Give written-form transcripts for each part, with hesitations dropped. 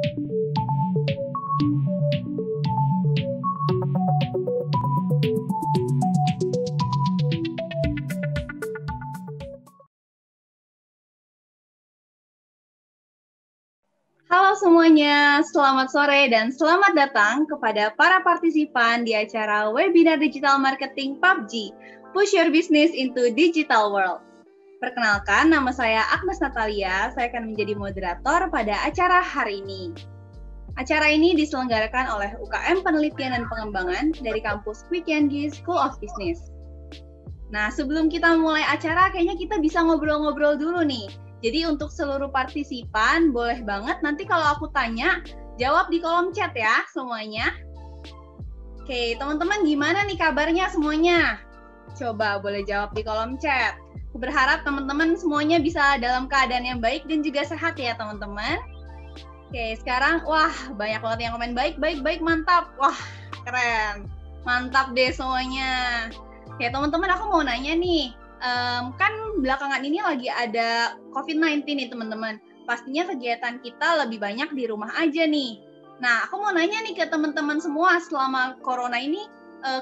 Halo semuanya, selamat sore dan selamat datang kepada para partisipan di acara webinar Digital Marketing PUBG, Push Your Business into Digital World. Perkenalkan, nama saya Agnes Natalia, saya akan menjadi moderator pada acara hari ini. Acara ini diselenggarakan oleh UKM Penelitian dan Pengembangan dari kampus Quick&Gi School of Business. Nah, sebelum kita mulai acara, kayaknya kita bisa ngobrol-ngobrol dulu nih. Jadi untuk seluruh partisipan, boleh banget nanti kalau aku tanya, jawab di kolom chat ya semuanya. Oke, teman-teman gimana nih kabarnya semuanya? Coba boleh jawab di kolom chat. Aku berharap teman-teman semuanya bisa dalam keadaan yang baik dan juga sehat ya teman-teman. Oke, sekarang wah banyak banget yang komen baik, mantap. Wah, keren. Mantap deh semuanya. Oke, teman-teman aku mau nanya nih. Kan belakangan ini lagi ada COVID-19 nih teman-teman. Pastinya kegiatan kita lebih banyak di rumah aja nih. Nah, aku mau nanya nih ke teman-teman semua, selama corona ini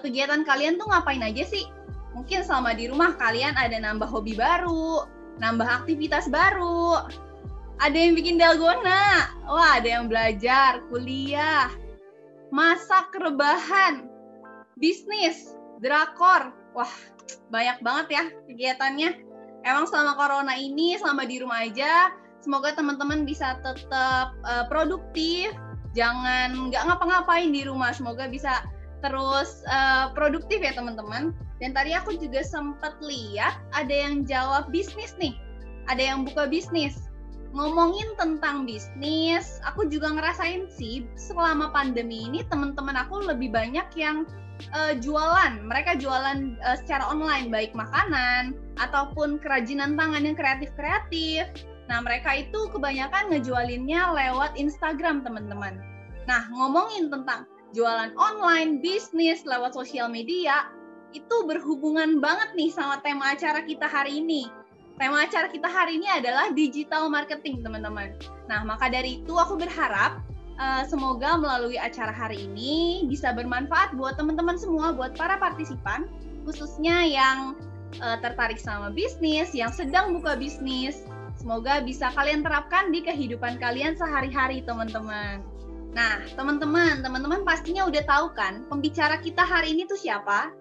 kegiatan kalian tuh ngapain aja sih? Mungkin selama di rumah kalian ada nambah hobi baru, nambah aktivitas baru. Ada yang bikin dalgona, wah ada yang belajar, kuliah, masak, rebahan, bisnis, drakor. Wah, banyak banget ya kegiatannya. Emang selama corona ini, selama di rumah aja, semoga teman-teman bisa tetap produktif, jangan nggak ngapa-ngapain di rumah, semoga bisa terus produktif ya teman-teman. Dan tadi aku juga sempat lihat ada yang jawab bisnis nih, ada yang buka bisnis. Ngomongin tentang bisnis, aku juga ngerasain sih selama pandemi ini teman-teman aku lebih banyak yang jualan. Mereka jualan secara online, baik makanan ataupun kerajinan tangan yang kreatif-kreatif. Nah, mereka itu kebanyakan ngejualinnya lewat Instagram, teman-teman. Nah, ngomongin tentang jualan online, bisnis lewat sosial media, itu berhubungan banget nih sama tema acara kita hari ini. Tema acara kita hari ini adalah digital marketing, teman-teman. Nah, maka dari itu aku berharap semoga melalui acara hari ini bisa bermanfaat buat teman-teman semua, buat para partisipan, khususnya yang tertarik sama bisnis, yang sedang buka bisnis. Semoga bisa kalian terapkan di kehidupan kalian sehari-hari, teman-teman. Nah, teman-teman pastinya udah tahu kan, pembicara kita hari ini tuh siapa?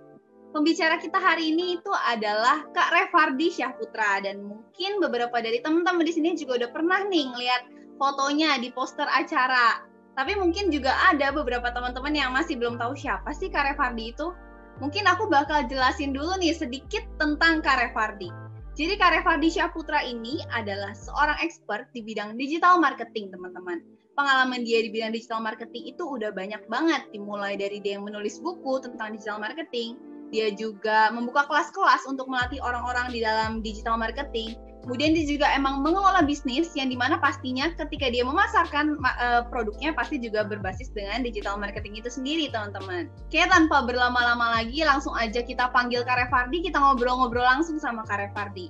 Pembicara kita hari ini itu adalah Kak Revardi Syahputra, dan mungkin beberapa dari teman-teman di sini juga udah pernah nih ngeliat fotonya di poster acara. Tapi mungkin juga ada beberapa teman-teman yang masih belum tahu siapa sih Kak Revardi itu. Mungkin aku bakal jelasin dulu nih sedikit tentang Kak Revardi. Jadi Kak Revardi Syahputra ini adalah seorang expert di bidang digital marketing, teman-teman. Pengalaman dia di bidang digital marketing itu udah banyak banget, dimulai dari dia yang menulis buku tentang digital marketing. Dia juga membuka kelas-kelas untuk melatih orang-orang di dalam digital marketing. Kemudian dia juga emang mengelola bisnis yang dimana pastinya ketika dia memasarkan produknya pasti juga berbasis dengan digital marketing itu sendiri, teman-teman. Oke, tanpa berlama-lama lagi, langsung aja kita panggil Kak Revardi, kita ngobrol-ngobrol langsung sama Kak Revardi.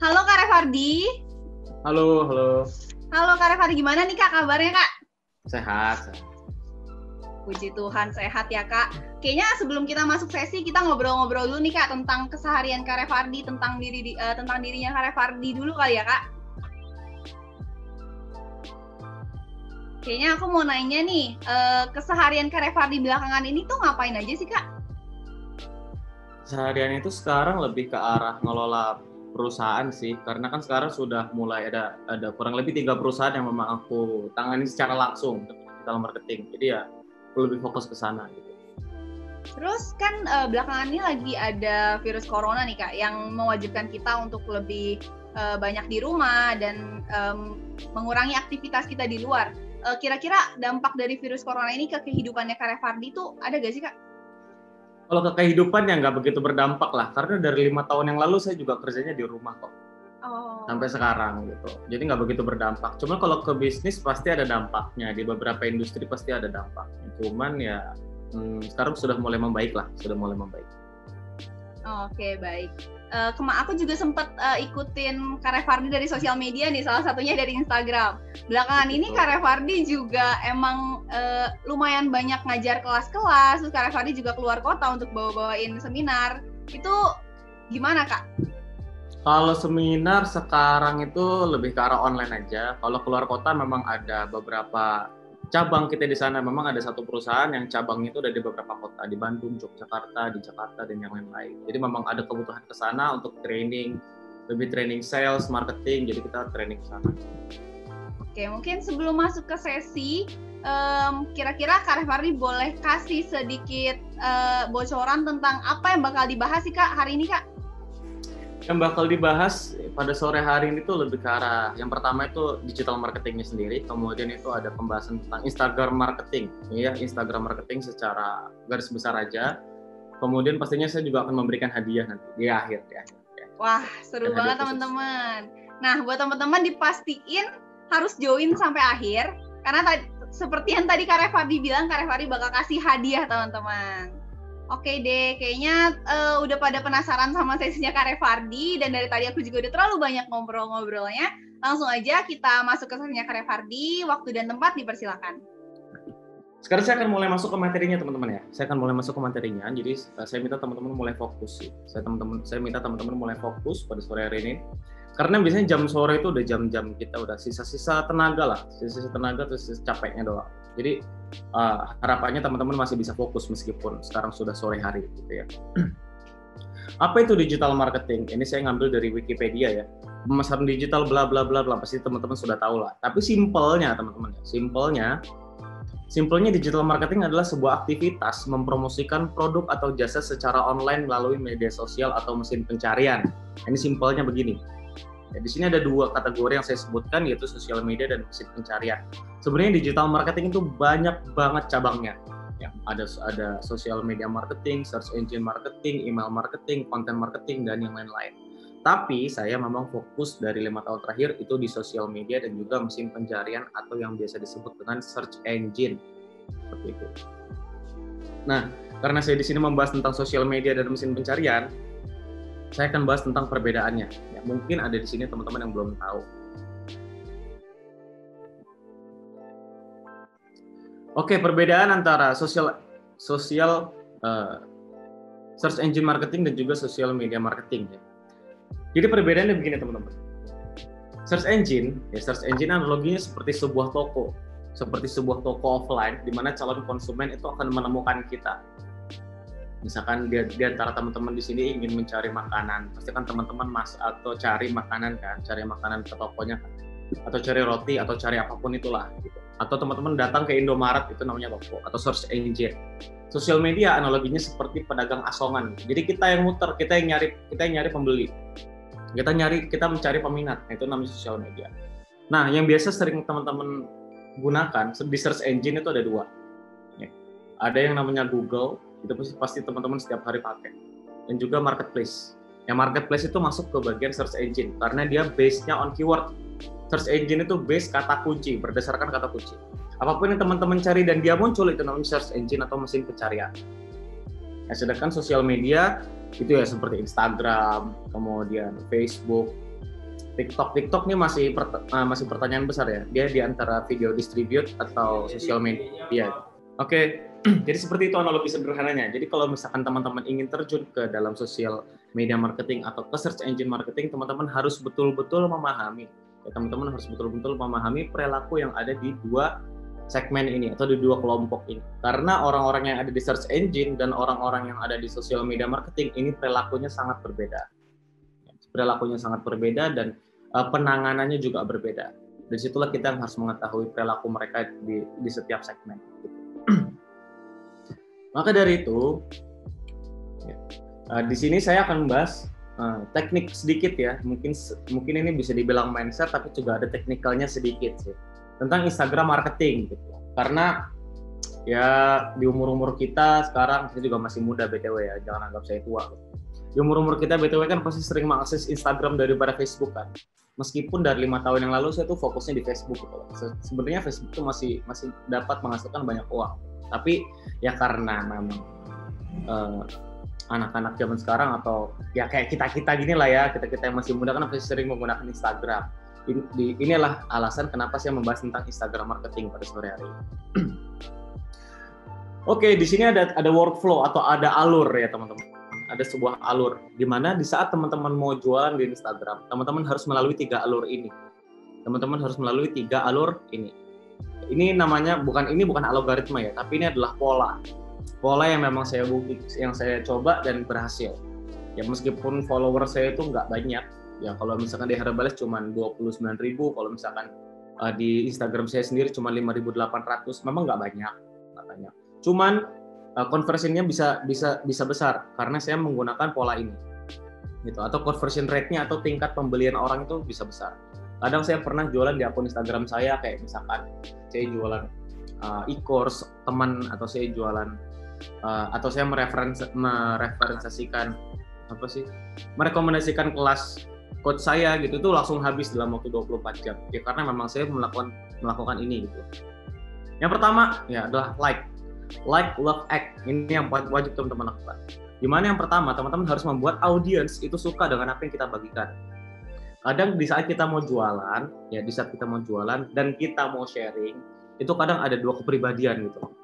Halo Kak Revardi. Halo. Halo Kak Revardi, gimana nih Kak kabarnya Kak? Sehat. Puji Tuhan, sehat ya Kak. Kayaknya sebelum kita masuk sesi, kita ngobrol-ngobrol dulu nih Kak tentang keseharian Kak Revardi, tentang dirinya Kak Revardi dulu kali ya Kak. Kayaknya aku mau nanya nih, keseharian Kak Revardi belakangan ini tuh ngapain aja sih Kak? Seharian itu sekarang lebih ke arah ngelola perusahaan sih, karena kan sekarang sudah mulai ada kurang lebih 3 perusahaan yang memang aku tangani secara langsung digital marketing. Jadi ya aku lebih fokus ke sana gitu. Terus kan belakangan ini lagi ada virus corona nih Kak, yang mewajibkan kita untuk lebih banyak di rumah dan mengurangi aktivitas kita di luar. Kira-kira dampak dari virus corona ini ke kehidupannya Kak Revardi itu ada gak sih Kak? Kalau ke kehidupan ya nggak begitu berdampak lah, karena dari 5 tahun yang lalu saya juga kerjanya di rumah kok. Sampai sekarang gitu. Jadi nggak begitu berdampak. Cuma kalau ke bisnis pasti ada dampaknya. Di beberapa industri pasti ada dampaknya. Cuman ya sekarang sudah mulai membaik lah. Oke, baik. Aku juga sempat ikutin Kak Revardi dari sosial media nih, salah satunya dari Instagram. Belakangan ini Kak Revardi juga emang lumayan banyak ngajar kelas-kelas, terus Kak Revardi juga keluar kota untuk bawa-bawain seminar. Itu gimana Kak? Kalau seminar sekarang itu lebih ke arah online aja. Kalau keluar kota memang ada beberapa cabang kita di sana. Memang ada satu perusahaan yang cabangnya itu ada di beberapa kota, di Bandung, Yogyakarta, di Jakarta, dan yang lain-lain. Jadi memang ada kebutuhan ke sana untuk training, lebih training sales, marketing, jadi kita training ke sana. Oke, mungkin sebelum masuk ke sesi, kira-kira Kak Revardi boleh kasih sedikit bocoran tentang apa yang bakal dibahas sih Kak hari ini Kak? Yang bakal dibahas pada sore hari ini tuh lebih ke arah, yang pertama itu digital marketingnya sendiri, kemudian itu ada pembahasan tentang Instagram marketing, ya Instagram marketing secara garis besar aja. Kemudian pastinya saya juga akan memberikan hadiah nanti di akhir. Wah, seru banget teman-teman. Nah, buat teman-teman dipastiin harus join sampai akhir, karena seperti yang tadi Kak Revardi bilang, Kak Revardi bakal kasih hadiah teman-teman. Oke deh, kayaknya udah pada penasaran sama sesinya Kak Revardi, dan dari tadi aku juga udah terlalu banyak ngobrol-ngobrolnya. Langsung aja kita masuk ke sesinya Kak Revardi, waktu dan tempat dipersilakan. Sekarang saya akan mulai masuk ke materinya teman-teman ya. Saya akan mulai masuk ke materinya, jadi saya minta teman-teman mulai fokus sih. Saya minta teman-teman mulai fokus pada sore hari ini. Karena biasanya jam sore itu udah jam-jam kita udah sisa-sisa tenaga lah, sisa-sisa tenaga terus capeknya doang. Jadi harapannya teman-teman masih bisa fokus meskipun sekarang sudah sore hari gitu ya. Apa itu digital marketing? Ini saya ngambil dari Wikipedia ya. Pemasaran digital bla bla bla bla, pasti teman-teman sudah tahu lah. Tapi simpelnya teman-teman ya, simpelnya digital marketing adalah sebuah aktivitas mempromosikan produk atau jasa secara online melalui media sosial atau mesin pencarian. Ini simpelnya begini. Ya, di sini ada dua kategori yang saya sebutkan, yaitu sosial media dan mesin pencarian. Sebenarnya digital marketing itu banyak banget cabangnya. Ya, ada social media marketing, search engine marketing, email marketing, content marketing, dan yang lain-lain. Tapi saya memang fokus dari 5 tahun terakhir itu di sosial media dan juga mesin pencarian atau yang biasa disebut dengan search engine. Seperti itu. Nah, karena saya di sini membahas tentang sosial media dan mesin pencarian, saya akan bahas tentang perbedaannya. Ya, mungkin ada di sini teman-teman yang belum tahu. Oke, perbedaan antara social search engine marketing dan juga social media marketing. Ya. Jadi perbedaannya begini teman-teman. Search engine analoginya seperti sebuah toko offline di mana calon konsumen itu akan menemukan kita. Misalkan di antara teman-teman di sini ingin mencari makanan, pasti kan teman-teman cari makanan ke tokonya kan, atau cari roti atau cari apapun itulah gitu. Atau teman-teman datang ke Indomaret, itu namanya toko atau search engine. Sosial media analoginya seperti pedagang asongan. Jadi kita yang muter, kita yang nyari pembeli. Kita mencari peminat, itu namanya sosial media. Nah, yang biasa sering teman-teman gunakan di search engine itu ada dua. Ya. Ada yang namanya Google, itu pasti teman-teman setiap hari pakai, dan juga marketplace. Yang marketplace itu masuk ke bagian search engine karena dia base-nya on keyword. Search engine itu base kata kunci, berdasarkan kata kunci. Apapun yang teman-teman cari dan dia muncul itu namanya search engine atau mesin pencarian. Nah, sedangkan sosial media itu ya seperti Instagram, kemudian Facebook, TikTok ini masih pertanyaan besar ya. Dia di antara video distribute atau sosial media. Oke, jadi seperti itu analogi sederhananya. Jadi kalau misalkan teman-teman ingin terjun ke dalam sosial media marketing atau ke search engine marketing, teman-teman harus betul-betul memahami. Ya, teman-teman harus betul-betul memahami perilaku yang ada di dua segmen ini atau di dua kelompok ini. Karena orang-orang yang ada di search engine dan orang-orang yang ada di sosial media marketing ini perilakunya sangat berbeda. Dan penanganannya juga berbeda. Dari situlah kita harus mengetahui perilaku mereka di setiap segmen. Maka dari itu, di sini saya akan membahas teknik sedikit ya. Mungkin ini bisa dibilang mindset, tapi juga ada teknikalnya sedikit sih tentang Instagram marketing gitu. Karena ya di umur kita sekarang, saya juga masih muda BTW ya, jangan anggap saya tua. Di umur kita BTW kan pasti sering mengakses Instagram daripada Facebook kan. Meskipun dari 5 tahun yang lalu saya tuh fokusnya di Facebook gitu. Sebenarnya Facebook tuh masih dapat menghasilkan banyak uang. Tapi ya karena memang anak-anak zaman sekarang atau ya kayak kita gini lah ya, kita yang masih muda kan masih sering menggunakan Instagram. Inilah alasan kenapa saya membahas tentang Instagram marketing pada sore hari ini. Oke, di sini ada workflow atau ada alur ya teman-teman. Ada sebuah alur di mana di saat teman-teman mau jualan di Instagram, teman-teman harus melalui 3 alur ini. Teman-teman harus melalui 3 alur ini. Ini namanya bukan algoritma ya, tapi ini adalah pola yang memang yang saya coba dan berhasil. Ya meskipun follower saya itu nggak banyak, ya kalau misalkan di Herbalife cuma 29.000, kalau misalkan di Instagram saya sendiri cuma 5.800, memang nggak banyak. Cuman conversion-nya bisa besar karena saya menggunakan pola ini, gitu. Atau conversion rate-nya atau tingkat pembelian orang itu bisa besar. Kadang saya pernah jualan di akun Instagram saya kayak misalkan saya jualan e-course teman, atau saya jualan atau saya merekomendasikan kelas coach saya gitu, itu langsung habis dalam waktu 24 jam. Ya karena memang saya melakukan ini gitu. Yang pertama ya adalah like, love, act. Ini yang wajib teman-teman lakukan. Dimana yang pertama, teman-teman harus membuat audiens itu suka dengan apa yang kita bagikan. Kadang di saat kita mau jualan, dan kita mau sharing, itu kadang ada 2 kepribadian gitu.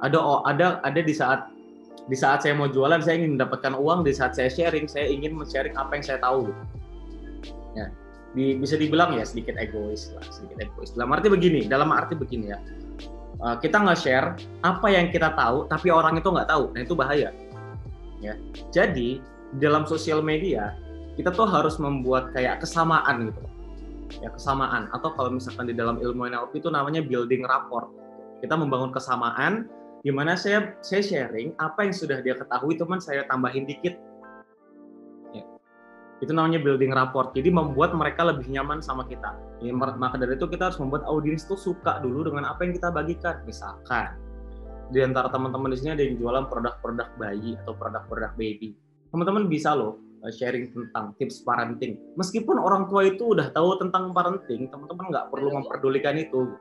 Ada di saat saya mau jualan, saya ingin mendapatkan uang. Di saat saya sharing, saya ingin men-sharing apa yang saya tahu gitu. Ya, bisa dibilang ya sedikit egois. Dalam arti begini ya. Kita nge-share apa yang kita tahu, tapi orang itu nggak tahu. Nah itu bahaya. Ya. Jadi dalam sosial media kita tuh harus membuat kayak kesamaan gitu. Ya kesamaan. Atau kalau misalkan di dalam ilmu NLP itu namanya building rapport. Kita membangun kesamaan, di mana saya sharing apa yang sudah dia ketahui, teman saya tambahin dikit. Ya. Itu namanya building rapport. Jadi membuat mereka lebih nyaman sama kita. Ya, maka dari itu kita harus membuat audiens tuh suka dulu dengan apa yang kita bagikan. Misalkan di antara teman-teman di sini ada yang jualan produk-produk bayi atau produk-produk baby. Teman-teman bisa loh sharing tentang tips parenting. Meskipun orang tua itu udah tahu tentang parenting, teman-teman nggak perlu memperdulikan itu.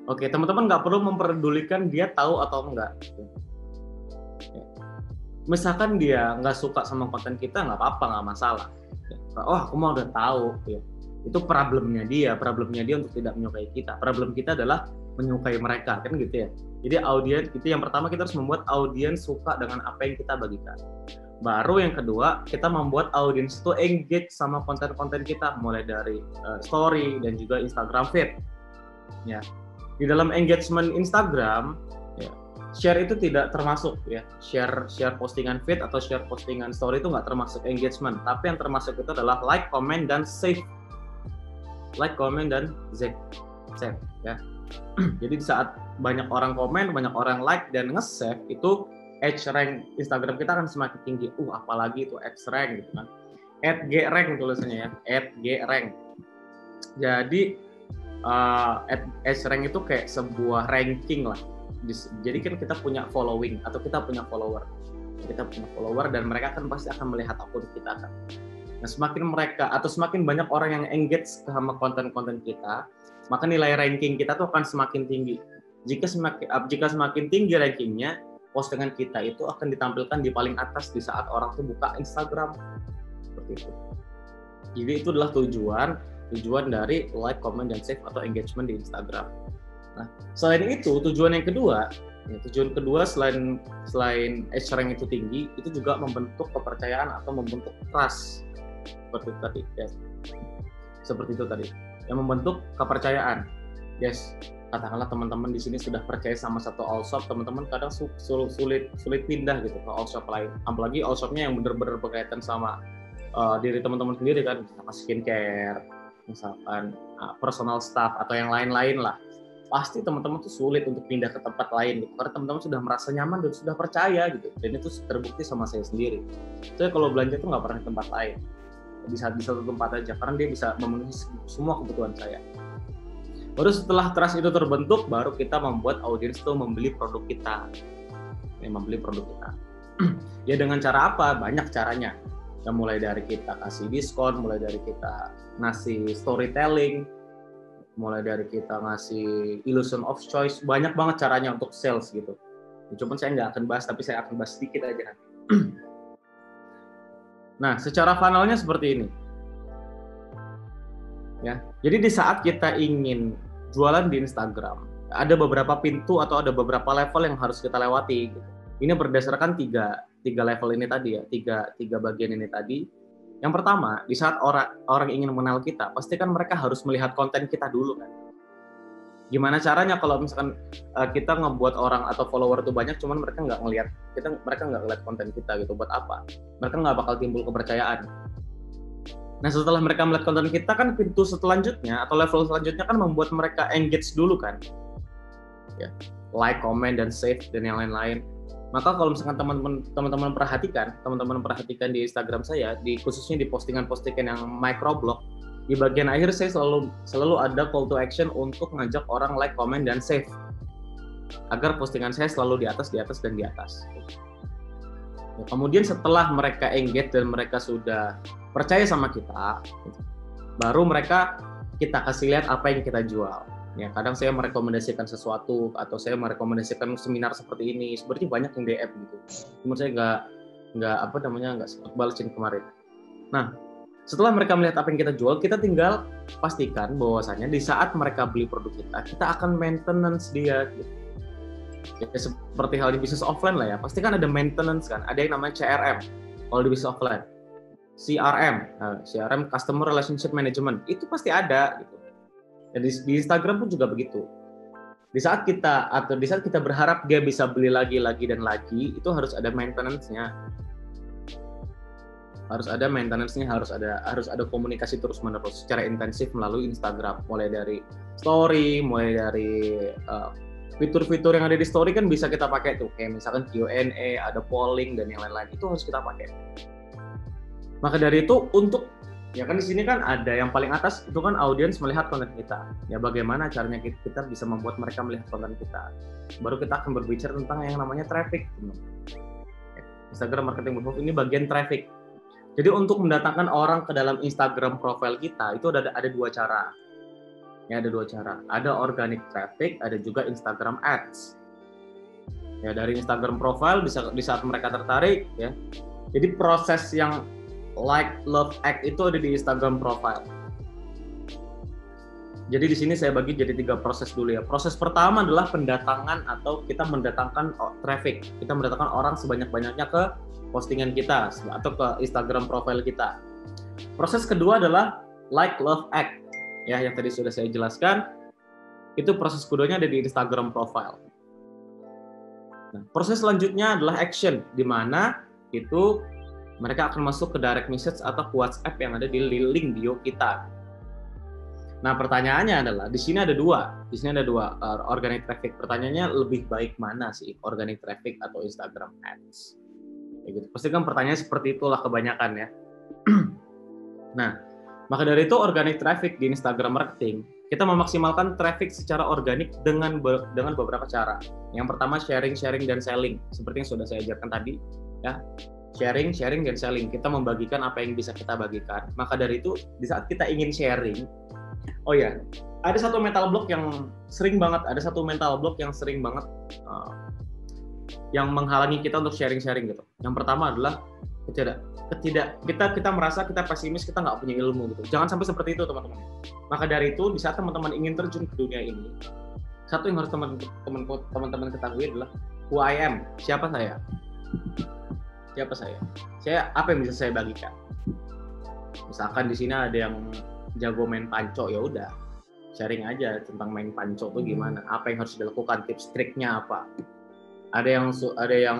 Oke, teman-teman nggak perlu memperdulikan dia tahu atau enggak. Misalkan dia nggak suka sama konten kita, nggak apa-apa, nggak masalah. Oh, aku mau udah tahu. Ya. Itu problemnya dia untuk tidak menyukai kita. Problem kita adalah menyukai mereka, kan gitu ya. Jadi audiens itu yang pertama, kita harus membuat audiens suka dengan apa yang kita bagikan. Baru yang kedua, kita membuat audiens itu engage sama konten-konten kita, mulai dari story dan juga Instagram feed. Ya. Di dalam engagement Instagram, ya, share itu tidak termasuk ya. Share postingan feed atau share postingan story itu nggak termasuk engagement. Tapi yang termasuk itu adalah like, comment, dan save. Like, comment, dan save ya. Jadi di saat banyak orang komen, banyak orang like dan nge-save, itu edge rank Instagram kita akan semakin tinggi. Apalagi itu edge rank gitu kan. @grank tulisannya ya, @grank. Jadi edge rank itu kayak sebuah ranking lah. Jadi kan kita punya following atau kita punya follower. Dan mereka kan pasti akan melihat akun kita kan. Nah, semakin banyak orang yang engage sama konten-konten kita, maka nilai ranking kita tuh akan semakin tinggi. Jika semakin tinggi rankingnya, postingan kita itu akan ditampilkan di paling atas di saat orang tuh buka Instagram. Seperti itu. Jadi itu adalah tujuan dari like, comment, dan save atau engagement di Instagram. Nah, selain itu, tujuan kedua selain edge rank itu tinggi, itu juga membentuk kepercayaan atau membentuk trust. Seperti itu tadi. Yang membentuk kepercayaan. Yes, katakanlah teman-teman di sini sudah percaya sama satu all shop, teman-teman kadang sulit pindah gitu ke all shop lain. Apalagi all shopnya yang benar-benar berkaitan sama diri teman-teman sendiri kan, misalkan skincare, misalkan personal staff atau yang lain-lain lah. Pasti teman-teman tuh sulit untuk pindah ke tempat lain gitu, karena teman-teman sudah merasa nyaman dan sudah percaya gitu. Dan itu terbukti sama saya sendiri. Saya kalau belanja tuh nggak pernah di tempat lain, di satu tempat aja, karena dia bisa memenuhi semua kebutuhan saya. Baru setelah trust itu terbentuk, baru kita membuat audiens tuh membeli produk kita. Ya dengan cara apa? Banyak caranya. Ya, mulai dari kita kasih diskon, mulai dari kita ngasih storytelling, mulai dari kita ngasih illusion of choice, banyak banget caranya untuk sales gitu. Cuman saya nggak akan bahas, tapi saya akan bahas sedikit aja. Nah, secara funnelnya seperti ini. Ya, jadi di saat kita ingin jualan di Instagram, ada beberapa pintu atau ada beberapa level yang harus kita lewati. Gitu. Ini berdasarkan tiga level ini tadi ya, tiga bagian ini tadi. Yang pertama, di saat orang ingin mengenal kita, pasti kan mereka harus melihat konten kita dulu kan. Gimana caranya kalau misalkan kita ngebuat orang atau follower itu banyak, cuman mereka nggak ngelihat konten kita gitu, buat apa? Mereka nggak bakal timbul kepercayaan. Nah, setelah mereka melihat konten kita kan pintu selanjutnya atau level selanjutnya kan membuat mereka engage dulu kan. Ya, like, comment, dan save dan yang lain-lain. Maka kalau misalkan teman-teman perhatikan di Instagram saya, khususnya di postingan-postingan yang microblog, di bagian akhir saya selalu ada call to action untuk ngajak orang like, comment, dan save. Agar postingan saya selalu di atas. Ya, kemudian setelah mereka engage dan mereka sudah percaya sama kita, baru kita kasih lihat apa yang kita jual. Ya, kadang saya merekomendasikan sesuatu atau saya merekomendasikan seminar seperti ini. Sebenarnya banyak yang DM gitu. Cuma saya nggak sempat balesin kemarin. Nah, setelah mereka melihat apa yang kita jual, kita tinggal pastikan bahwasanya di saat mereka beli produk kita akan maintenance dia. Gitu. Ya, seperti hal di bisnis offline lah ya, pasti kan ada maintenance kan. Ada yang namanya CRM kalau di bisnis offline. CRM, Customer Relationship Management, itu pasti ada gitu. Jadi di Instagram pun juga begitu. Di saat kita berharap dia bisa beli lagi dan lagi, itu harus ada maintenance-nya. Harus ada komunikasi terus-menerus secara intensif melalui Instagram, mulai dari story, mulai dari fitur-fitur yang ada di story kan bisa kita pakai tuh, kayak misalkan Q&A, ada polling dan yang lain-lain, itu harus kita pakai. Maka dari itu ya kan di sini kan ada yang paling atas itu kan audiens melihat konten kita. Ya bagaimana caranya kita bisa membuat mereka melihat konten kita. Baru kita akan berbicara tentang yang namanya traffic. Instagram Marketing Bootcamp ini bagian traffic. Jadi untuk mendatangkan orang ke dalam Instagram profile kita itu ada dua cara. Ya, ada dua cara. Ada organic traffic, ada juga Instagram Ads. Ya, dari Instagram profile di saat mereka tertarik ya. Jadi proses yang like, love, act itu ada di Instagram profile. Jadi di sini saya bagi jadi 3 proses dulu ya. Proses pertama adalah pendatangan atau kita mendatangkan traffic. Kita mendatangkan orang sebanyak-banyaknya ke postingan kita atau ke Instagram profile kita. Proses kedua adalah like, love, act. Ya, yang tadi sudah saya jelaskan. Itu proses keduanya ada di Instagram profile. Nah, proses selanjutnya adalah action, di mana itu mereka akan masuk ke direct message atau ke WhatsApp yang ada di link bio kita. Nah, pertanyaannya adalah di sini ada dua organic traffic. Pertanyaannya lebih baik mana sih, organic traffic atau Instagram Ads? Ya gitu. Pasti kan pertanyaannya seperti itulah kebanyakan ya. Nah, maka dari itu organic traffic di Instagram marketing, kita memaksimalkan traffic secara organik dengan beberapa cara. Yang pertama sharing dan selling, seperti yang sudah saya ajarkan tadi ya. Sharing dan selling. Kita membagikan apa yang bisa kita bagikan. Maka dari itu, di saat kita ingin sharing, ada satu mental block yang sering banget, yang menghalangi kita untuk sharing gitu. Yang pertama adalah kita merasa kita pesimis, kita nggak punya ilmu gitu. Jangan sampai seperti itu teman-teman. Maka dari itu, di saat teman-teman ingin terjun ke dunia ini, satu yang harus teman-teman ketahui adalah who I am, siapa saya. Saya apa yang bisa saya bagikan. Misalkan di sini ada yang jago main panco, ya udah sharing aja tentang main panco tuh gimana, apa yang harus dilakukan, tips triknya apa. Ada yang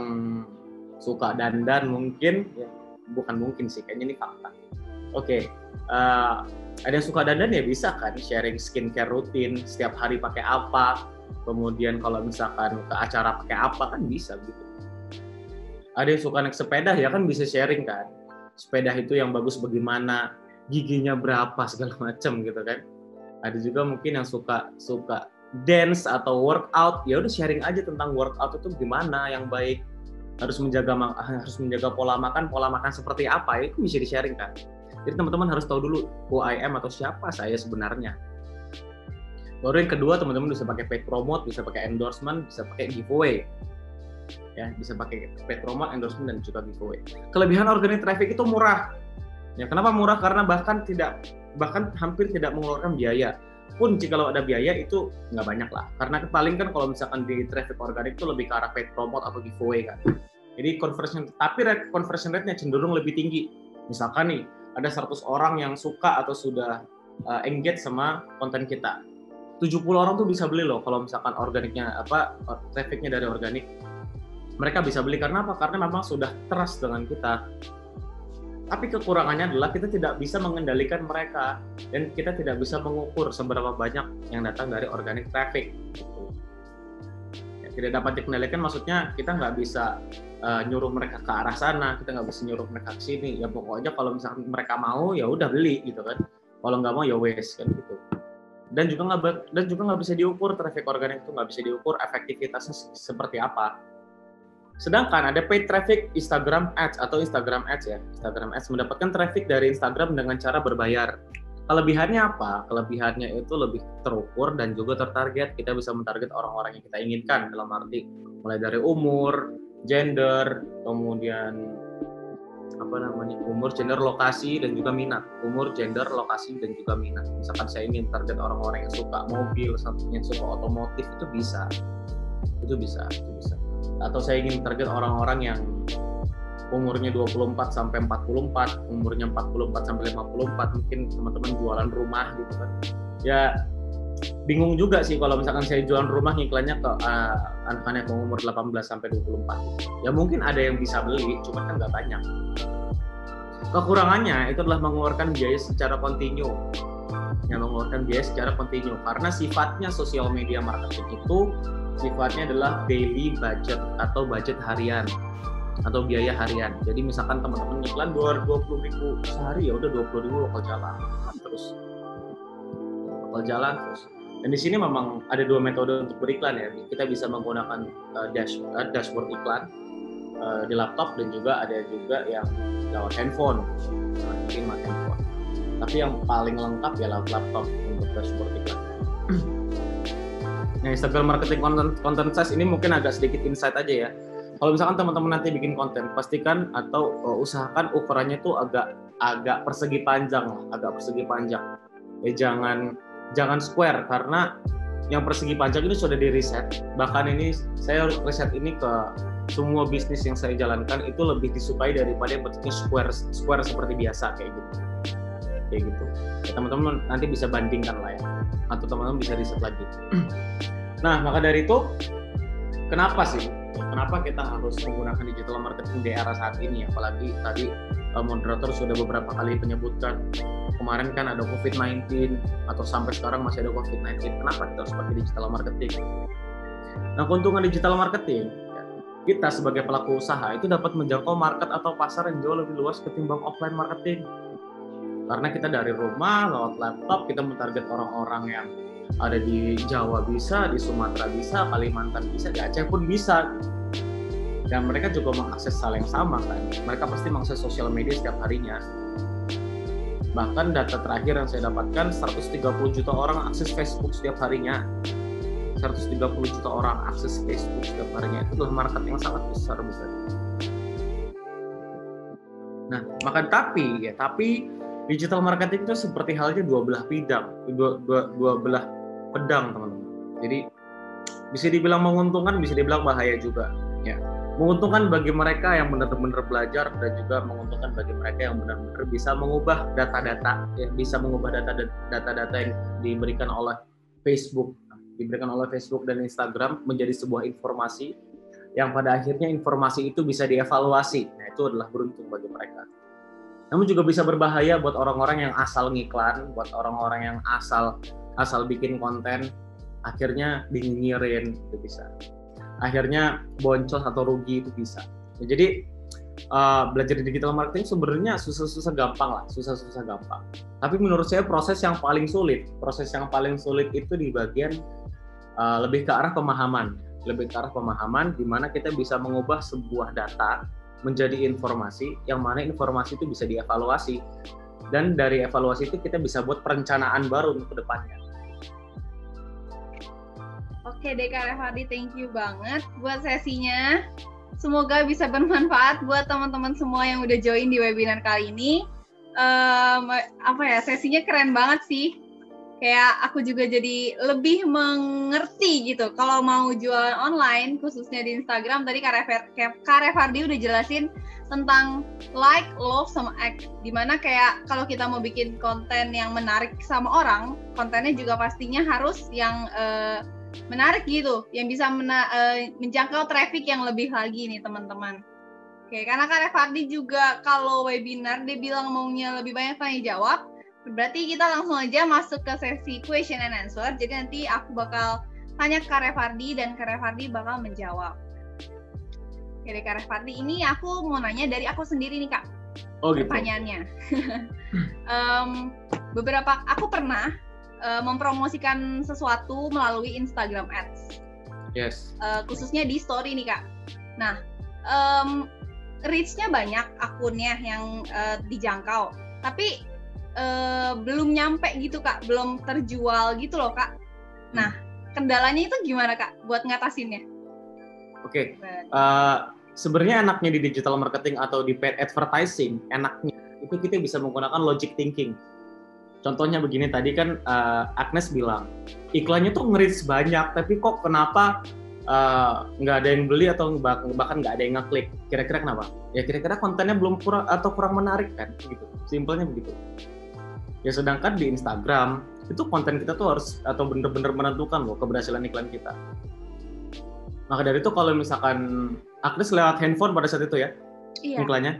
suka dandan mungkin, ya, bukan mungkin sih, kayaknya ini fakta. Oke. Ada yang suka dandan ya bisa kan sharing skincare rutin, setiap hari pakai apa, kemudian kalau misalkan ke acara pakai apa kan bisa gitu. Ada yang suka naik sepeda ya kan bisa sharing kan, sepeda itu yang bagus bagaimana, giginya berapa segala macam gitu kan. Ada juga mungkin yang suka dance atau workout, ya udah sharing aja tentang workout itu gimana yang baik, harus menjaga pola makan seperti apa, itu bisa di-sharing kan. Jadi teman-teman harus tahu dulu who I am atau siapa saya sebenarnya. Baru yang kedua teman-teman bisa pakai paid promote, bisa pakai endorsement, bisa pakai giveaway. Ya, bisa pakai paid promote, endorsement, dan juga giveaway. Kelebihan organic traffic itu murah. Ya, kenapa murah? Karena bahkan hampir tidak mengeluarkan biaya. Pun jika ada biaya itu nggak banyak lah. Karena paling kan kalau misalkan di traffic organic itu lebih ke arah paid promote atau giveaway kan. Jadi conversion rate-nya cenderung lebih tinggi. Misalkan nih, ada 100 orang yang suka atau sudah engage sama konten kita. 70 orang tuh bisa beli loh kalau misalkan trafficnya dari organik. Mereka bisa beli karena apa? Karena memang sudah trust dengan kita. Tapi kekurangannya adalah kita tidak bisa mengendalikan mereka dan kita tidak bisa mengukur seberapa banyak yang datang dari organic traffic. Ya, tidak dapat dikendalikan maksudnya kita nggak bisa nyuruh mereka ke arah sana, kita nggak bisa nyuruh mereka ke sini. Ya pokoknya kalau misalkan mereka mau ya udah beli gitu kan. Kalau nggak mau ya wes kan gitu. Dan juga nggak bisa diukur traffic organik itu, nggak bisa diukur efektivitasnya seperti apa. Sedangkan ada paid traffic Instagram Ads atau Instagram Ads ya. Instagram Ads mendapatkan traffic dari Instagram dengan cara berbayar. Kelebihannya apa? Kelebihannya itu lebih terukur dan juga tertarget. Kita bisa mentarget orang-orang yang kita inginkan dalam arti mulai dari umur, gender, kemudian umur, gender, lokasi, dan juga minat. Umur, gender, lokasi, dan juga minat. Misalkan saya ingin target orang-orang yang suka mobil, yang suka otomotif, itu bisa. Atau saya ingin target orang-orang yang umurnya 24 sampai 44, umurnya 44 sampai 54, mungkin teman-teman jualan rumah gitu kan. Ya bingung juga sih kalau misalkan saya jualan rumah ngiklannya ke anak-anak yang umur 18 sampai 24. Ya mungkin ada yang bisa beli, cuma kan nggak banyak. Kekurangannya itu adalah mengeluarkan biaya secara kontinu. Karena sifatnya sosial media marketing itu sifatnya adalah daily budget atau budget harian atau biaya harian. Jadi misalkan teman-teman ngiklan 20.000 sehari, ya udah 20.000 lokal jalan terus. Dan di sini memang ada dua metode untuk beriklan ya. Kita bisa menggunakan dashboard iklan di laptop dan juga ada juga yang lewat handphone. Tapi yang paling lengkap ya lewat laptop untuk dashboard iklan. Nah, Instagram marketing content size ini mungkin agak sedikit insight aja ya. Kalau misalkan teman-teman nanti bikin konten, pastikan atau usahakan ukurannya tuh agak persegi panjang. Ya jangan square, karena yang persegi panjang ini sudah di riset. Bahkan ini saya riset ini ke semua bisnis yang saya jalankan itu lebih disukai daripada yang bentuknya square seperti biasa kayak gitu. Ya, teman-teman nanti bisa bandingkan lah ya, atau teman-teman bisa riset lagi. Nah, maka dari itu kenapa kita harus menggunakan digital marketing di era saat ini? Apalagi tadi moderator sudah beberapa kali menyebutkan kemarin kan ada COVID-19 atau sampai sekarang masih ada COVID-19. Kenapa kita harus pakai digital marketing? Nah, keuntungan digital marketing, kita sebagai pelaku usaha itu dapat menjangkau market atau pasar yang jauh lebih luas ketimbang offline marketing. Karena kita dari rumah, lewat laptop, kita mentarget orang-orang yang ada di Jawa bisa, di Sumatera bisa, Kalimantan bisa, di Aceh pun bisa. Dan mereka juga mengakses hal yang sama kan. Mereka pasti mengakses sosial media setiap harinya. Bahkan data terakhir yang saya dapatkan, 130 juta orang akses Facebook setiap harinya. 130 juta orang akses Facebook setiap harinya. Itu adalah market yang sangat besar, bukan? Nah, tapi digital marketing itu seperti halnya dua belah pedang, teman-teman. Jadi bisa dibilang menguntungkan, bisa dibilang bahaya juga. Ya, menguntungkan bagi mereka yang benar-benar belajar dan juga menguntungkan bagi mereka yang benar-benar bisa mengubah data-data, ya, bisa mengubah data-data yang diberikan oleh Facebook dan Instagram menjadi sebuah informasi yang pada akhirnya informasi itu bisa dievaluasi. Nah, itu adalah beruntung bagi mereka. Namun juga bisa berbahaya buat orang-orang yang asal ngiklan, buat orang-orang yang asal bikin konten, akhirnya dinyinyirin, itu bisa. Akhirnya boncos atau rugi, itu bisa. Ya, jadi belajar di digital marketing sebenarnya susah-susah gampang. Tapi menurut saya proses yang paling sulit itu di bagian lebih ke arah pemahaman, di mana kita bisa mengubah sebuah data menjadi informasi, yang mana informasi itu bisa dievaluasi, dan dari evaluasi itu kita bisa buat perencanaan baru untuk kedepannya. Oke deh Kak Revardi, thank you banget buat sesinya. Semoga bisa bermanfaat buat teman-teman semua yang udah join di webinar kali ini. Sesinya keren banget sih. Kayak aku juga jadi lebih mengerti gitu. Kalau mau jualan online, khususnya di Instagram, tadi Kak Revardi udah jelasin tentang like, love, sama act. Dimana kayak kalau kita mau bikin konten yang menarik sama orang, kontennya juga pastinya harus yang menarik gitu, yang bisa menjangkau traffic yang lebih lagi nih teman-teman. Oke, karena Kak Revardi juga kalau webinar dia bilang maunya lebih banyak tanya jawab, berarti kita langsung aja masuk ke sesi question and answer. Jadi nanti aku bakal tanya ke Kak Revardi dan Kak Revardi bakal menjawab. Oke, Kak Revardi, ini aku mau nanya dari aku sendiri nih Kak. Oh gitu. Pertanyaannya. Aku pernah mempromosikan sesuatu melalui Instagram Ads. Yes. Khususnya di story nih Kak. Nah, reach-nya banyak akunnya yang dijangkau, tapi belum nyampe gitu Kak, belum terjual gitu loh Kak. Nah, kendalanya itu gimana Kak buat ngatasinnya? Oke. Sebenarnya enaknya di digital marketing atau di paid advertising, enaknya itu kita bisa menggunakan logic thinking. Contohnya begini, tadi kan Agnes bilang, iklannya tuh nge-reach banyak, tapi kok kenapa nggak ada yang beli atau bahkan nggak ada yang ngeklik? Kira-kira kenapa? Ya kira-kira kontennya kurang menarik kan, gitu. Simpelnya begitu. Ya sedangkan di Instagram itu konten kita tuh harus atau bener-bener menentukan loh keberhasilan iklan kita. Maka dari itu kalau misalkan Agnes lewat handphone pada saat itu ya, iya, iklannya.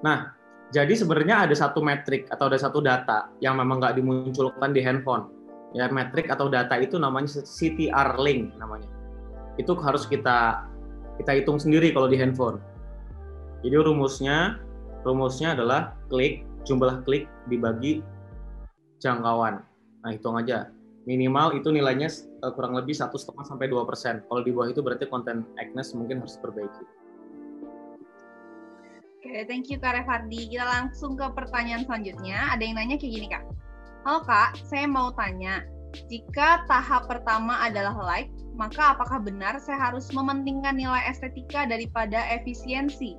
Nah, jadi sebenarnya ada satu metrik atau ada satu data yang memang nggak dimunculkan di handphone. Ya, metrik atau data itu namanya CTR link namanya. Itu harus kita hitung sendiri kalau di handphone. Jadi rumusnya adalah jumlah klik dibagi jangkauan. Nah, hitung aja. Minimal itu nilainya kurang lebih 1,5 sampai 2%. Kalau di bawah itu berarti konten Agnes mungkin harus diperbaiki. Oke, thank you Kak Revardi. Kita langsung ke pertanyaan selanjutnya. Ada yang nanya kayak gini Kak. Halo Kak, saya mau tanya, jika tahap pertama adalah like, maka apakah benar saya harus mementingkan nilai estetika daripada efisiensi?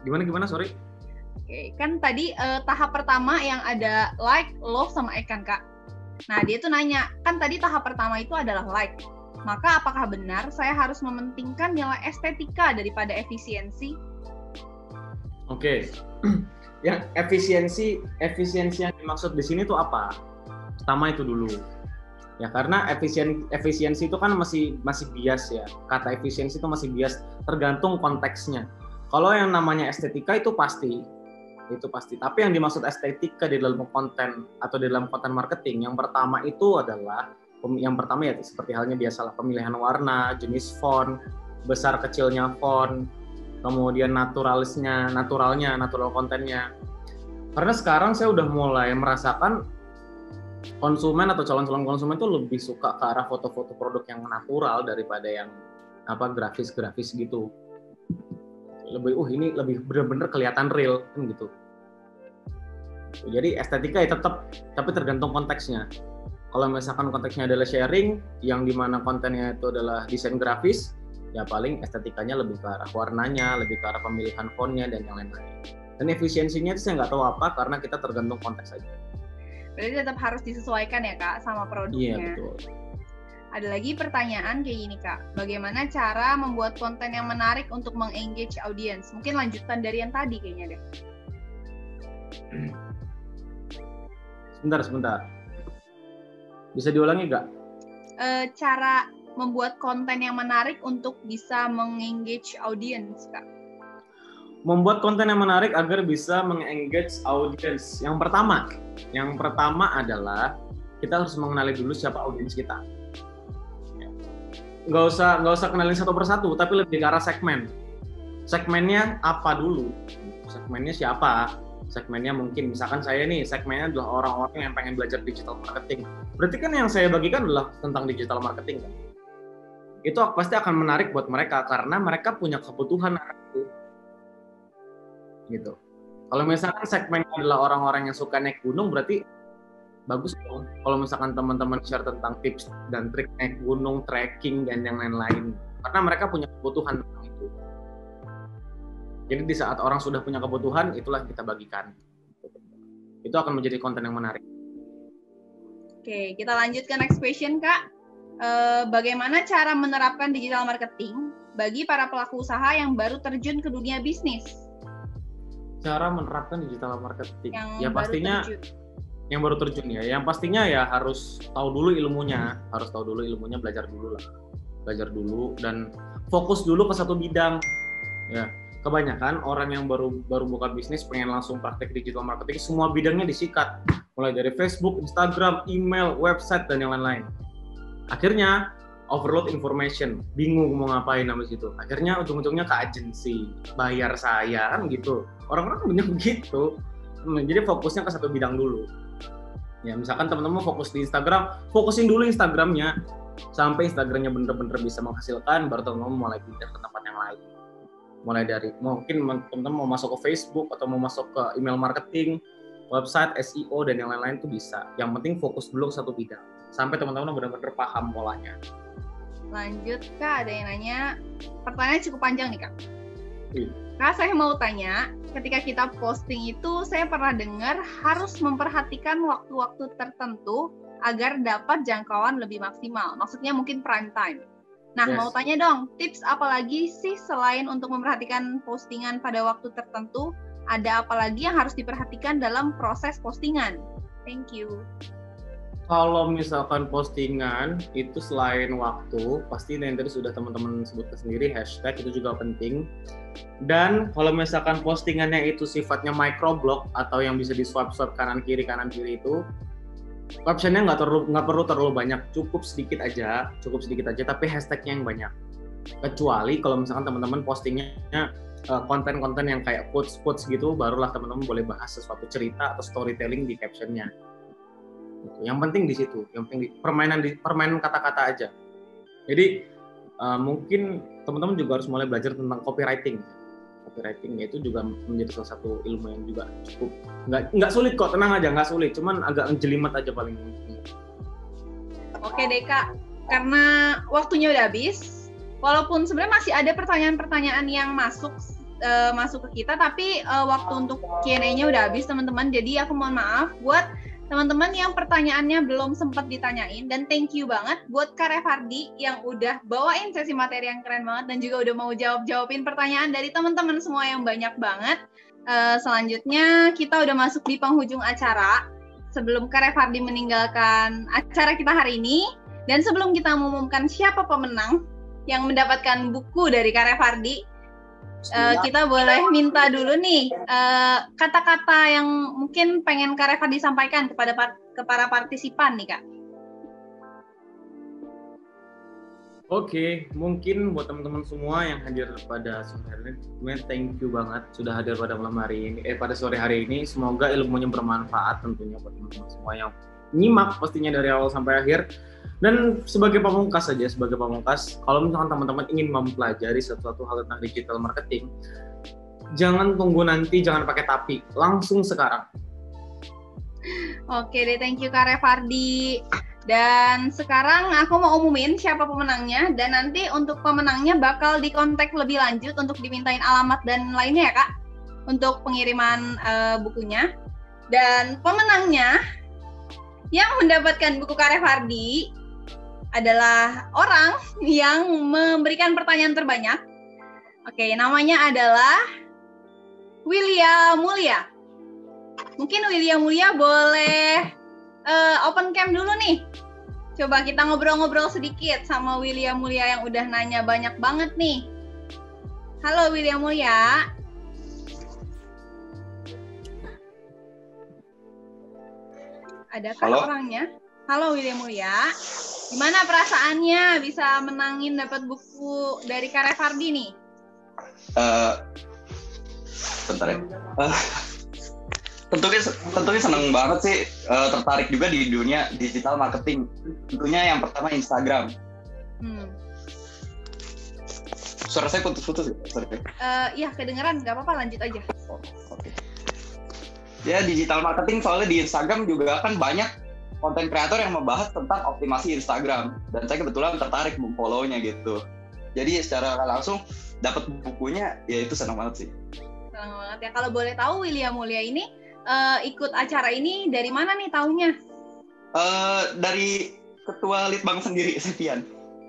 Gimana, sorry? Oke, kan tadi tahap pertama yang ada like, love, sama ikan Kak. Nah, dia tuh nanya, kan tadi tahap pertama itu adalah like. Maka apakah benar saya harus mementingkan nilai estetika daripada efisiensi? Oke. Yang efisiensi yang dimaksud di sini tuh apa? Pertama itu dulu. Ya karena efisiensi itu kan masih bias ya. Kata efisiensi itu masih bias, tergantung konteksnya. Kalau yang namanya estetika itu pasti. Tapi yang dimaksud estetika di dalam konten atau di dalam konten marketing, yang pertama itu adalah ya seperti halnya biasalah pemilihan warna, jenis font, besar kecilnya font, kemudian natural kontennya. Karena sekarang saya udah mulai merasakan konsumen atau calon-calon konsumen itu lebih suka ke arah foto-foto produk yang natural daripada yang grafis-grafis gitu. Ini lebih benar-benar kelihatan real kan gitu. Jadi estetika ya tetap, tapi tergantung konteksnya. Kalau misalkan konteksnya adalah sharing, yang dimana kontennya itu adalah desain grafis, ya paling estetikanya lebih ke arah warnanya, lebih ke arah pemilihan fontnya dan yang lain-lain. Dan efisiensinya itu saya nggak tahu apa, karena kita tergantung konteks saja. Berarti tetap harus disesuaikan ya Kak sama produknya. Iya betul. Ada lagi pertanyaan kayak gini Kak, bagaimana cara membuat konten yang menarik untuk meng-engage audience? Mungkin lanjutan dari yang tadi kayaknya deh. Sebentar. Bisa diulangi nggak? Cara membuat konten yang menarik untuk bisa meng-engage audience Kak. Membuat konten yang menarik agar bisa meng-engage audience. Yang pertama adalah kita harus mengenali dulu siapa audiens kita. Nggak usah kenalin satu persatu, tapi lebih ke arah segmen. Segmennya apa dulu? Segmennya siapa? Segmennya mungkin, misalkan saya nih, segmennya adalah orang-orang yang pengen belajar digital marketing. Berarti kan yang saya bagikan adalah tentang digital marketing kan? Itu pasti akan menarik buat mereka, karena mereka punya kebutuhan itu. Gitu. Kalau misalkan segmennya adalah orang-orang yang suka naik gunung, berarti bagus dong kalau misalkan teman-teman share tentang tips dan trik naik gunung, trekking, dan yang lain-lain. Karena mereka punya kebutuhan tentang itu. Jadi di saat orang sudah punya kebutuhan, itulah yang kita bagikan. Itu akan menjadi konten yang menarik. Oke, kita lanjut ke next question, Kak. Bagaimana cara menerapkan digital marketing bagi para pelaku usaha yang baru terjun ke dunia bisnis? Cara menerapkan digital marketing, yang ya pastinya yang baru terjun ya. Yang pastinya ya harus tahu dulu ilmunya, belajar dulu dan fokus dulu ke satu bidang. Ya, kebanyakan orang yang baru buka bisnis pengen langsung praktek digital marketing, semua bidangnya disikat, mulai dari Facebook, Instagram, email, website, dan yang lain-lain. Akhirnya overload information, bingung mau ngapain sama situ. Akhirnya ujung-ujungnya ke agensi, bayar saya kan gitu. Orang-orang punya begitu. Jadi fokusnya ke satu bidang dulu. Ya misalkan teman-teman fokus di Instagram, fokusin dulu Instagramnya sampai Instagramnya bener-bener bisa menghasilkan, baru teman-teman mulai pindah ke tempat yang lain. Mulai dari mungkin teman-teman mau masuk ke Facebook atau mau masuk ke email marketing, website, SEO, dan yang lain-lain itu bisa. Yang penting fokus dulu ke satu bidang sampai teman-teman benar-benar paham polanya. Lanjut, Kak, ada yang nanya, pertanyaan cukup panjang nih, Kak. Kak, saya mau tanya, ketika kita posting itu saya pernah dengar harus memperhatikan waktu-waktu tertentu agar dapat jangkauan lebih maksimal. Maksudnya mungkin prime time. Nah, Mau tanya dong, tips apa lagi sih selain untuk memperhatikan postingan pada waktu tertentu, ada apa lagi yang harus diperhatikan dalam proses postingan? Thank you. Kalau misalkan postingan itu selain waktu, pasti yang tadi sudah teman-teman sebutkan sendiri, hashtag itu juga penting. Dan kalau misalkan postingannya itu sifatnya microblog atau yang bisa di swipe kanan kiri itu, captionnya nggak perlu terlalu banyak, cukup sedikit aja, tapi hashtagnya yang banyak. Kecuali kalau misalkan teman-teman postingnya konten-konten yang kayak quotes gitu, barulah teman-teman boleh bahas sesuatu cerita atau storytelling di captionnya. Yang penting di situ, permainan kata-kata aja. Jadi mungkin teman-teman juga harus mulai belajar tentang copywriting itu juga menjadi salah satu ilmu yang juga cukup nggak sulit kok, tenang aja, nggak sulit, cuman agak jelimet aja paling. Oke deh Kak, karena waktunya udah habis, walaupun sebenarnya masih ada pertanyaan-pertanyaan yang masuk ke kita, tapi waktu untuk Q&A-nya udah habis teman-teman, jadi aku mohon maaf buat teman-teman yang pertanyaannya belum sempat ditanyain, dan thank you banget buat Kak Revardi yang udah bawain sesi materi yang keren banget dan juga udah mau jawabin pertanyaan dari teman-teman semua yang banyak banget. Selanjutnya kita udah masuk di penghujung acara. Sebelum Kak Revardi meninggalkan acara kita hari ini, dan sebelum kita mengumumkan siapa pemenang yang mendapatkan buku dari Kak Revardi, kita boleh minta dulu nih kata-kata yang mungkin pengen Kak Revardi sampaikan kepada para partisipan nih Kak. Oke, mungkin buat teman-teman semua yang hadir pada sore hari ini, thank you banget sudah hadir pada malam hari ini, pada sore hari ini. Semoga ilmunya bermanfaat tentunya buat teman-teman semua yang nyimak pastinya dari awal sampai akhir. Dan sebagai pamungkas, kalau misalkan teman-teman ingin mempelajari sesuatu hal tentang digital marketing, jangan tunggu nanti, jangan pakai tapi, langsung sekarang. Oke deh, thank you Kak Revardi. Dan sekarang aku mau umumin siapa pemenangnya, dan nanti untuk pemenangnya bakal dikontak lebih lanjut untuk dimintain alamat dan lainnya ya Kak, untuk pengiriman bukunya. Dan pemenangnya yang mendapatkan buku Kak Revardi adalah orang yang memberikan pertanyaan terbanyak. Oke, namanya adalah Willia Mulia. Mungkin Willia Mulia boleh open cam dulu nih. Coba kita ngobrol-ngobrol sedikit sama Willia Mulia yang udah nanya banyak banget nih. Halo Willia Mulia. Adakah orangnya? Halo Willia Mulia. Gimana perasaannya bisa menangin dapat buku dari Kak Revardi nih? Bentar ya. Tentunya seneng banget sih, tertarik juga di dunia digital marketing. Tentunya yang pertama Instagram. Suara saya putus-putus ya? Sorry. Iya, kedengeran, nggak apa-apa, lanjut aja. Oke. Ya, digital marketing soalnya di Instagram juga kan banyak konten kreator yang membahas tentang optimasi Instagram, dan saya kebetulan tertarik follow-nya gitu. Jadi secara langsung dapat bukunya, ya itu senang banget sih. Senang banget ya. Kalau boleh tahu William Mulia ini ikut acara ini dari mana nih taunya? Dari ketua Litbang sendiri, Sepian.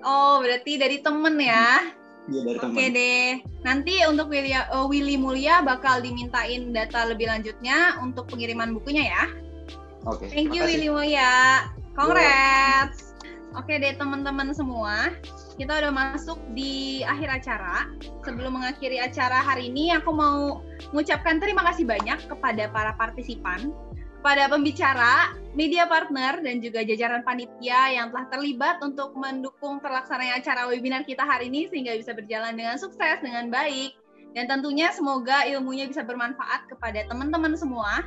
Oh, berarti dari temen ya? Iya, dari temen. Oke deh. Nanti untuk Willy Mulia bakal dimintain data lebih lanjutnya untuk pengiriman bukunya ya. Oke. Thank you Willy Mulia. Congrats. Oke deh teman-teman semua. Kita udah masuk di akhir acara. Sebelum mengakhiri acara hari ini, aku mau mengucapkan terima kasih banyak kepada para partisipan, kepada pembicara, media partner, dan juga jajaran panitia yang telah terlibat untuk mendukung terlaksananya acara webinar kita hari ini sehingga bisa berjalan dengan sukses, dengan baik. Dan tentunya semoga ilmunya bisa bermanfaat kepada teman-teman semua.